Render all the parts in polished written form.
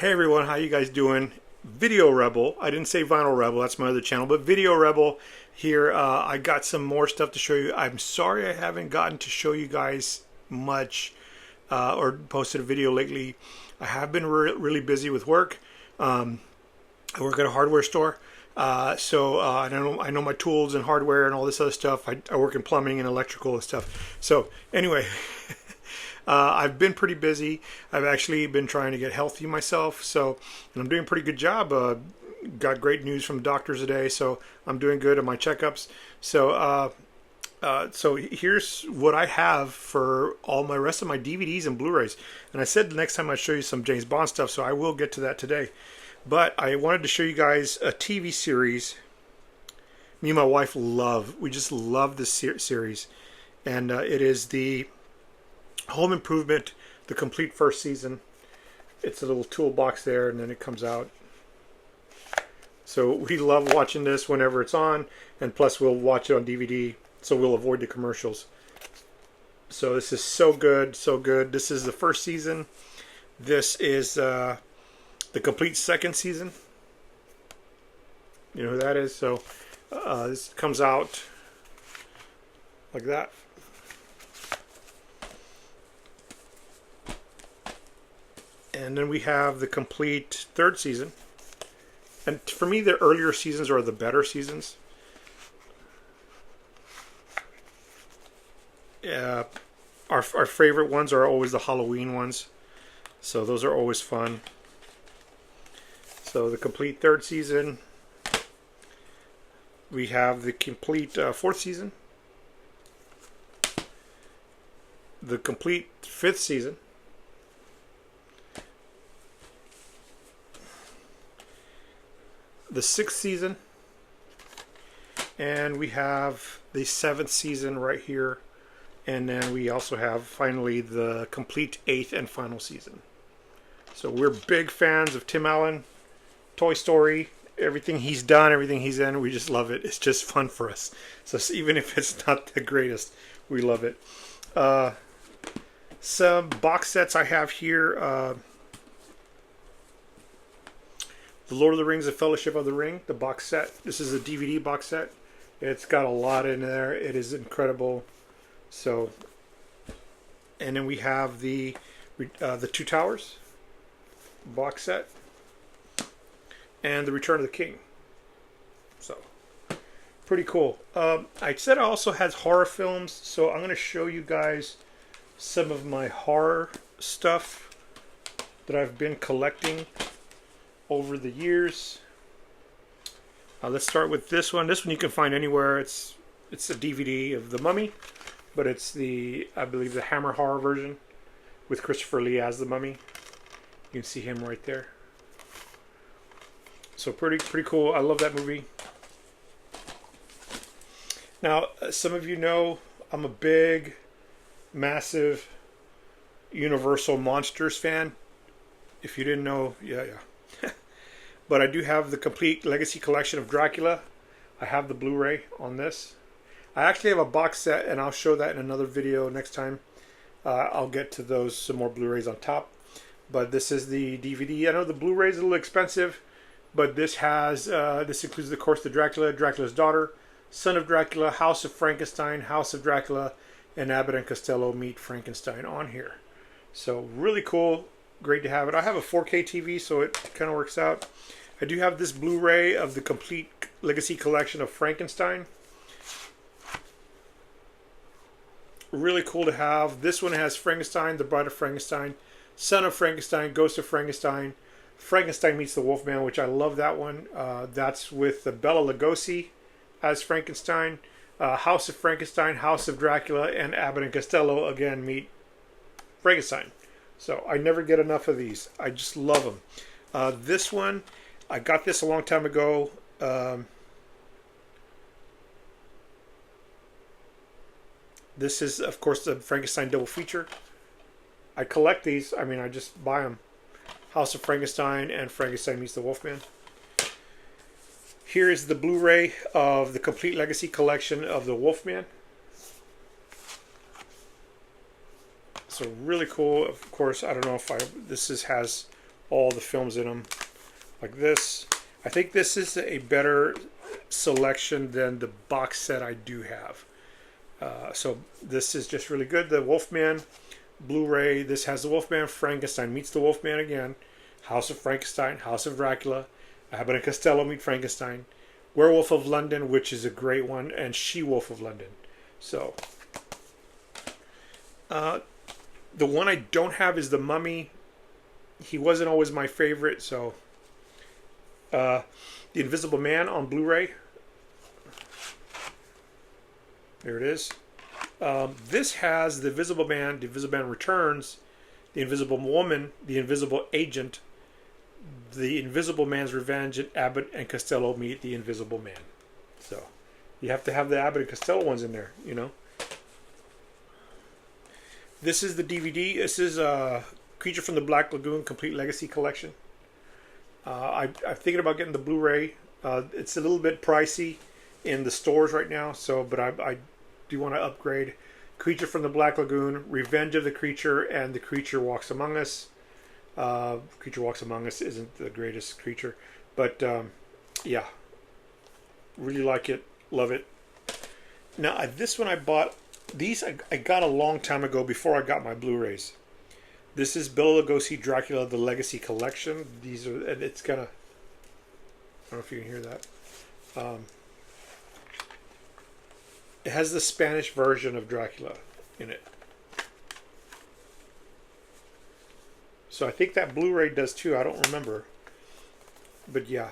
Hey everyone, how you guys doing? Video Rebel. I didn't say Vinyl Rebel, that's my other channel, but Video Rebel here. I got some more stuff to show you. I'm sorry I haven't gotten to show you guys much or posted a video lately. I have been really busy with work. I work at a hardware store. I know my tools and hardware and all this other stuff. I work in plumbing and electrical and stuff. So anyway, I've been pretty busy. I've actually been trying to get healthy myself, and I'm doing a pretty good job. Got great news from doctors today, so I'm doing good on my checkups. So here's what I have for all my rest of my DVDs and Blu-rays. And I said the next time I'd show you some James Bond stuff, so I will get to that today. But I wanted to show you guys a TV series. Me and my wife we just love this series, and it is the Home Improvement, the complete first season. It's a little toolbox there, and then it comes out. So we love watching this whenever it's on, and plus we'll watch it on DVD, so we'll avoid the commercials. So this is so good, so good. This is the first season. This is the complete second season. You know who that is? So this comes out like that. And then we have the complete third season. And for me, the earlier seasons are the better seasons. Our favorite ones are always the Halloween ones. So those are always fun. So the complete third season. We have the complete fourth season. The complete fifth season. The sixth season, and we have the seventh season right here, and then we also have finally the complete eighth and final season. So we're big fans of Tim Allen, Toy Story, everything he's done, everything he's in, we just love it. It's just fun for us. So even if it's not the greatest, we love it. Some box sets I have here. The Lord of the Rings, The Fellowship of the Ring, the box set. This is a DVD box set. It's got a lot in there. It is incredible. So, and then we have the Two Towers box set and the Return of the King. So, pretty cool. I said it also has horror films, so I'm going to show you guys some of my horror stuff that I've been collecting over the years. Let's start with this one. This one you can find anywhere. It's a DVD of The Mummy, but it's I believe the Hammer horror version with Christopher Lee as the Mummy. You can see him right there. So pretty cool. I love that movie. Now, some of you know I'm a big, massive Universal Monsters fan. If you didn't know, yeah. But I do have the complete Legacy collection of Dracula. I have the Blu-ray on this. I actually have a box set, and I'll show that in another video next time. I'll get to those, some more Blu-rays on top. But this is the DVD. I know the Blu-ray is a little expensive, but this has this includes, of course, the Dracula, Dracula's Daughter, Son of Dracula, House of Frankenstein, House of Dracula, and Abbott and Costello Meet Frankenstein on here. So really cool. Great to have it. I have a 4K TV, so it kind of works out. I do have this Blu-ray of the complete Legacy collection of Frankenstein. Really cool to have. This one has Frankenstein, The Bride of Frankenstein, Son of Frankenstein, Ghost of Frankenstein, Frankenstein Meets the Wolfman, which I love that one. That's with Bela Lugosi as Frankenstein. House of Frankenstein, House of Dracula, and Abbott and Costello again meet Frankenstein. So I never get enough of these. I just love them. This one, I got this a long time ago. This is, of course, the Frankenstein double feature. I collect these. I mean, I just buy them. House of Frankenstein and Frankenstein Meets the Wolfman. Here is the Blu-ray of the complete Legacy collection of the Wolfman. So really cool. Of course, I don't know if this has all the films in them, like this. I think this is a better selection than the box set I do have. So this is just really good. The Wolfman Blu-ray. This has the Wolfman. Frankenstein meets the Wolfman again. House of Frankenstein. House of Dracula. Abbott and Costello meet Frankenstein. Werewolf of London, which is a great one, and She-Wolf of London. So the one I don't have is the Mummy. He wasn't always my favorite, so The Invisible Man on Blu-ray. There it is. This has The Invisible Man, The Invisible Man Returns, The Invisible Woman, The Invisible Agent, The Invisible Man's Revenge, and Abbott and Costello meet The Invisible Man. So you have to have the Abbott and Costello ones in there, you know. This is the DVD. This is Creature from the Black Lagoon Complete Legacy Collection. I'm thinking about getting the Blu-ray. It's a little bit pricey in the stores right now, so but I do want to upgrade. Creature from the Black Lagoon, Revenge of the Creature, and The Creature Walks Among Us. Creature Walks Among Us isn't the greatest creature, but yeah, really like it, love it. Now this one I bought. These I got a long time ago before I got my Blu-rays. This is Bela Lugosi Dracula the Legacy Collection. These are, and it's got a, I don't know if you can hear that. It has the Spanish version of Dracula in it. So I think that Blu-ray does too. I don't remember. But yeah,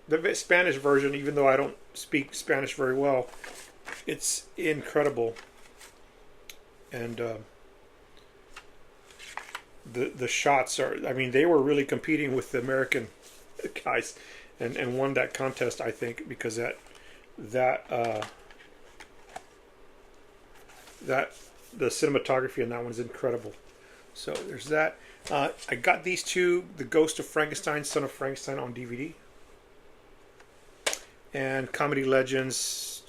the Spanish version, even though I don't speak Spanish very well, it's incredible. And the shots are, I mean, they were really competing with the American guys and won that contest, I think, because the cinematography in that one's incredible. So there's that. I got these two, The Ghost of Frankenstein, Son of Frankenstein, on DVD. And Comedy Legends,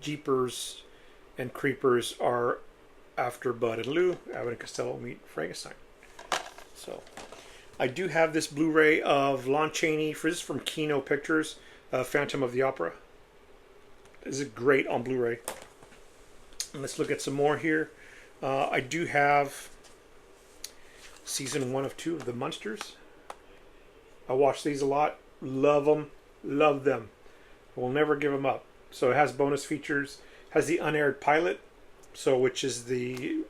Jeepers and Creepers are After Bud and Lou, Abbott and Costello meet Frankenstein. So I do have this Blu-ray of Lon Chaney. This is from Kino Pictures, Phantom of the Opera. This is great on Blu-ray. And let's look at some more here. I do have season 1 of 2 of The Munsters. I watch these a lot. Love them. Love them. I will never give them up. So it has bonus features. Has the unaired pilot. So which is the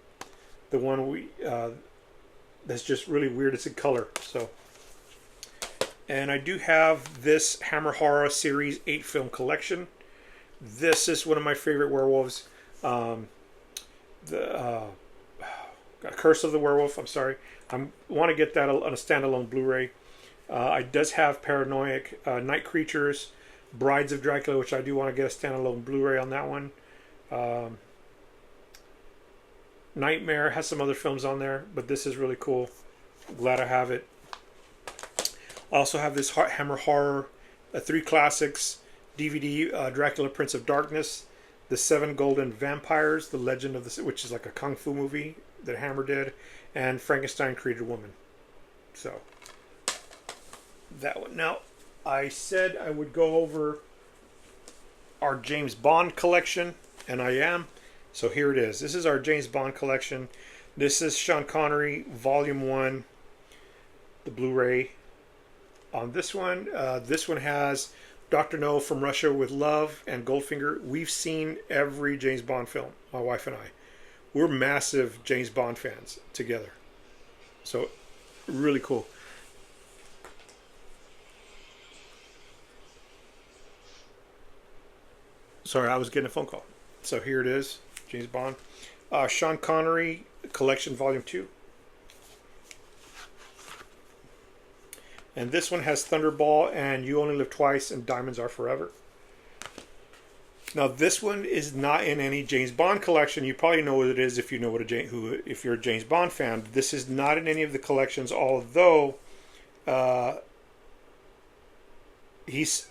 one we that's just really weird. It's in color. So, and I do have this Hammer Horror Series 8 film collection. This is one of my favorite werewolves. Curse of the Werewolf. I'm sorry. I want to get that on a standalone Blu-ray. It does have Paranoid Night Creatures, Brides of Dracula, which I do want to get a standalone Blu-ray on that one. Nightmare has some other films on there, but this is really cool. Glad I have it. I also have this Hammer Horror 3 Classics DVD, Dracula Prince of Darkness, The 7 Golden Vampires, The Legend of the, which is like a kung fu movie that Hammer did, and Frankenstein Created Woman. So that one. Now I said I would go over our James Bond collection, and I am. So here it is. This is our James Bond collection. This is Sean Connery, Volume 1, the Blu-ray. On this one has Dr. No, From Russia with Love, and Goldfinger. We've seen every James Bond film, my wife and I. We're massive James Bond fans together. So, really cool. Sorry, I was getting a phone call. So here it is, James Bond. Sean Connery Collection Volume 2. And this one has Thunderball and You Only Live Twice and Diamonds Are Forever. Now this one is not in any James Bond collection. You probably know what it is if you know what if you're a James Bond fan. This is not in any of the collections, although he's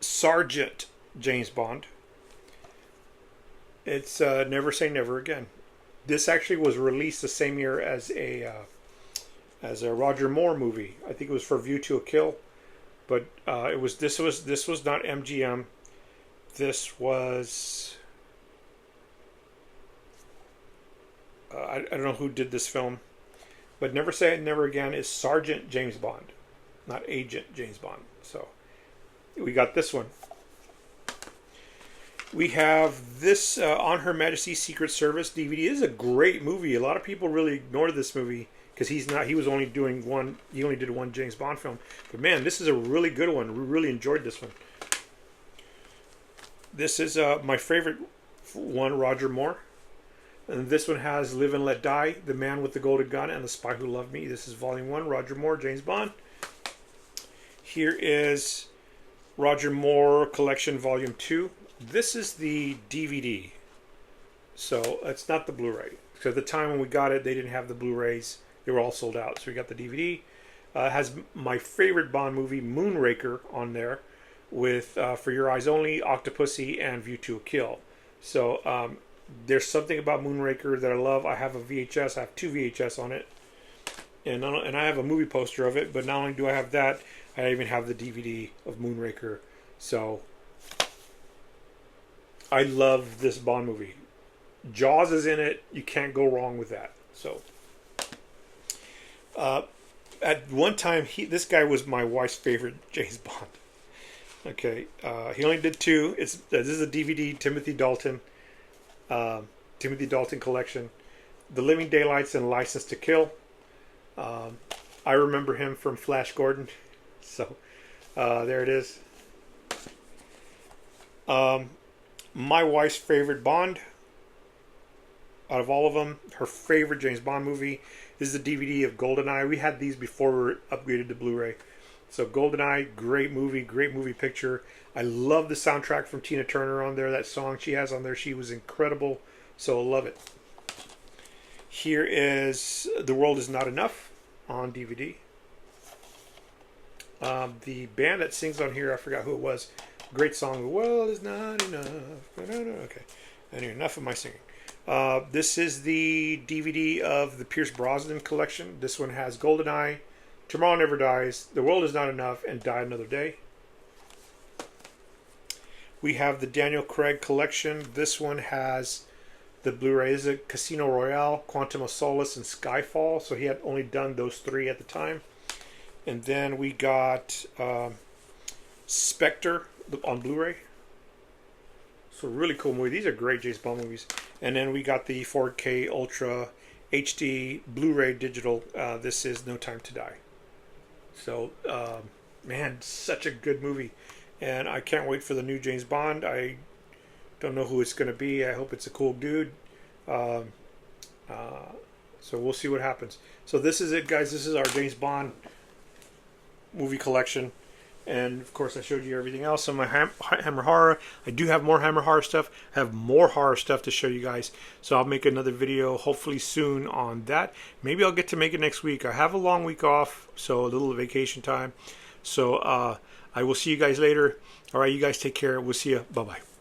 Sergeant James Bond. It's Never Say Never Again. This actually was released the same year as as a Roger Moore movie. I think it was for View to a Kill, but this was not MGM. This was I don't know who did this film, but Never Say It Never Again is Sergeant James Bond, not Agent James Bond. So we got this one. We have this On Her Majesty's Secret Service DVD. This is a great movie. A lot of people really ignore this movie because he was only doing one. He only did one James Bond film. But man, this is a really good one. We really enjoyed this one. This is my favorite one, Roger Moore. And this one has Live and Let Die, The Man with the Golden Gun, and The Spy Who Loved Me. This is Volume 1, Roger Moore, James Bond. Here is Roger Moore Collection Volume 2. This is the DVD. So it's not the Blu-ray. Because at the time when we got it, they didn't have the Blu-rays. They were all sold out. So we got the DVD. It has my favorite Bond movie, Moonraker, on there, with For Your Eyes Only, Octopussy, and View to a Kill. So there's something about Moonraker that I love. I have a VHS. I have 2 VHS on it. And I have a movie poster of it. But not only do I have that, I even have the DVD of Moonraker. So I love this Bond movie. Jaws is in it. You can't go wrong with that. So at one time, this guy was my wife's favorite James Bond. Okay, he only did 2. This is a DVD, Timothy Dalton collection, The Living Daylights and License to Kill. I remember him from Flash Gordon, so there it is. My wife's favorite Bond, out of all of them, her favorite James Bond movie. This is a DVD of GoldenEye. We had these before we were upgraded to Blu-ray. So GoldenEye, great movie picture. I love the soundtrack from Tina Turner on there. That song she has on there, she was incredible. So I love it. Here is The World Is Not Enough on DVD. The band that sings on here, I forgot who it was. Great song, The World Is Not Enough. Okay, anyway, enough of my singing. This is the DVD of the Pierce Brosnan collection. This one has GoldenEye, Tomorrow Never Dies, The World Is Not Enough, and Die Another Day. We have the Daniel Craig collection. This one has the Blu-ray. This is a Casino Royale, Quantum of Solace, and Skyfall. So he had only done those 3 at the time. And then we got Spectre on Blu-ray. So really cool movie. These are great James Bond movies. And then we got the 4K Ultra HD Blu-ray digital. This is No Time to Die. So, man, such a good movie. And I can't wait for the new James Bond. I don't know who it's going to be. I hope it's a cool dude. So we'll see what happens. So this is it, guys. This is our James Bond movie collection. And, of course, I showed you everything else on my Hammer Horror. I do have more Hammer Horror stuff. I have more horror stuff to show you guys. So I'll make another video hopefully soon on that. Maybe I'll get to make it next week. I have a long week off, so a little vacation time. So I will see you guys later. All right, you guys take care. We'll see you. Bye-bye.